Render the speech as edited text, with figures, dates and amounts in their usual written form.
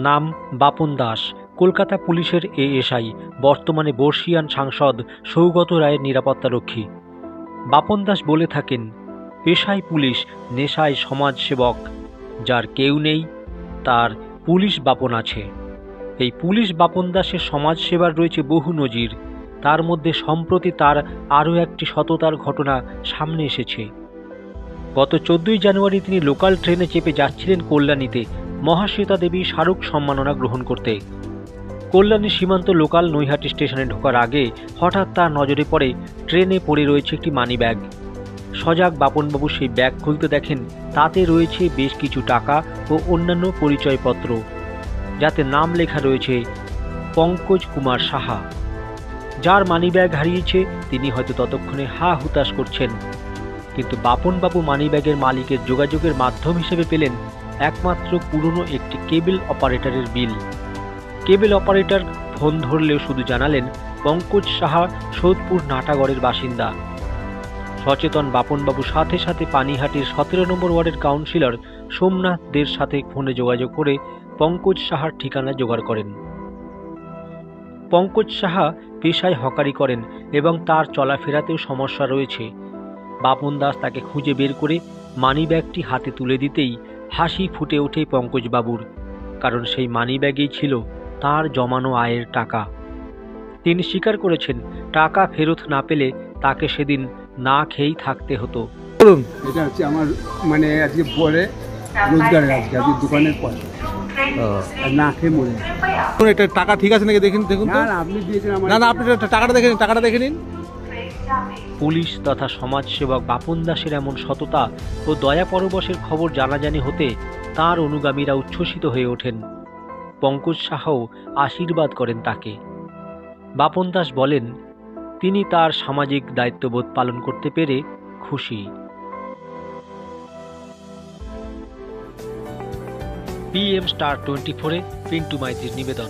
নাম বাপন দাস, কলকাতা পুলিশের এএসআই, বর্তমানে বর্ষীয়ান সাংসদ সৌগত রায়ের নিরাপত্তারক্ষী। বাপন দাস বলে থাকেন, পেশায় পুলিশ, নেশায় সমাজসেবক। যার কেউ নেই, তার পুলিশ বাপন আছে। এই পুলিশ বাপন দাসের সমাজসেবার রয়েছে বহু নজির। তার মধ্যে সম্প্রতি তার আরও একটি সততার ঘটনা সামনে এসেছে। গত 14ই জানুয়ারি তিনি লোকাল ট্রেনে চেপে যাচ্ছিলেন কল্যাণীতে মহাশ্বেতা দেবী স্মারক সম্মাননা গ্রহণ করতে। কল্যাণী সীমান্ত লোকাল নৈহাটি স্টেশনে ঢোকার আগে হঠাৎ তার নজরে পড়ে ট্রেনে পড়ে রয়েছে একটি মানি ব্যাগ। সজাগ বাপনবাবু সেই ব্যাগ খুলতে দেখেন তাতে রয়েছে বেশ কিছু টাকা ও অন্যান্য পরিচয়পত্র, যাতে নাম লেখা রয়েছে পঙ্কজ কুমার সাহা। যার মানিব্যাগ হারিয়েছে তিনি হয়তো ততক্ষণে হা হুতাশ করছেন, কিন্তু বাপনবাবু মানিব্যাগের মালিকের যোগাযোগের মাধ্যম হিসেবে পেলেন একমাত্র পুরনো একটি কেবল অপারেটরের বিল। কেবল অপারেটর ফোন ধরলেও শুধু জানালেন পঙ্কজ সাহা সোদপুর নাটাগড়ের বাসিন্দা। সচেতন বাপনবাবু সাথে সাথে পানিহাটির 17 নম্বর ওয়ার্ডের কাউন্সিলর সোমনাথ দের সাথে ফোনে যোগাযোগ করে পঙ্কজ সাহার ঠিকানা জোগাড় করেন। পঙ্কজ সাহা পেশায় হকারি করেন এবং তার চলাফেরাতেও সমস্যা রয়েছে। বাপন দাস তাকে খুঁজে বের করে মানিব্যাগটি হাতে তুলে দিতেই হাসি ফুটে ওঠে পঙ্কজবাবুর, কারণ সেই মানিব্যাগেই ছিল তার জমানো আয়ের টাকা। তিনি স্বীকার করেছেন, টাকা ফেরত না পেলে তাকে সেদিন না খেয়েই থাকতে হতো। বলুন, এটা হচ্ছে আমার মানে আজকে পরে রোজগারের আজকে দোকানের পরে না খেয়ে মরে এটা টাকা ঠিক আছে নাকি দেখুন। না আপনি দিয়েছেন আমার, না আপনি টাকাটা দেখে নিন। পুলিশ তথা সমাজসেবক বাপন দাসের এমন সততা ও দয়া পরবশের খবর জানাজানি হতে তার অনুগামীরা উচ্ছ্বসিত হয়ে ওঠেন। পঙ্কজ সাহাও আশীর্বাদ করেন তাকে। বাপন দাস বলেন, তিনি তার সামাজিক দায়িত্ববোধ পালন করতে পেরে খুশি। PM Star 24-এ পিন্টু মাইতির নিবেদন।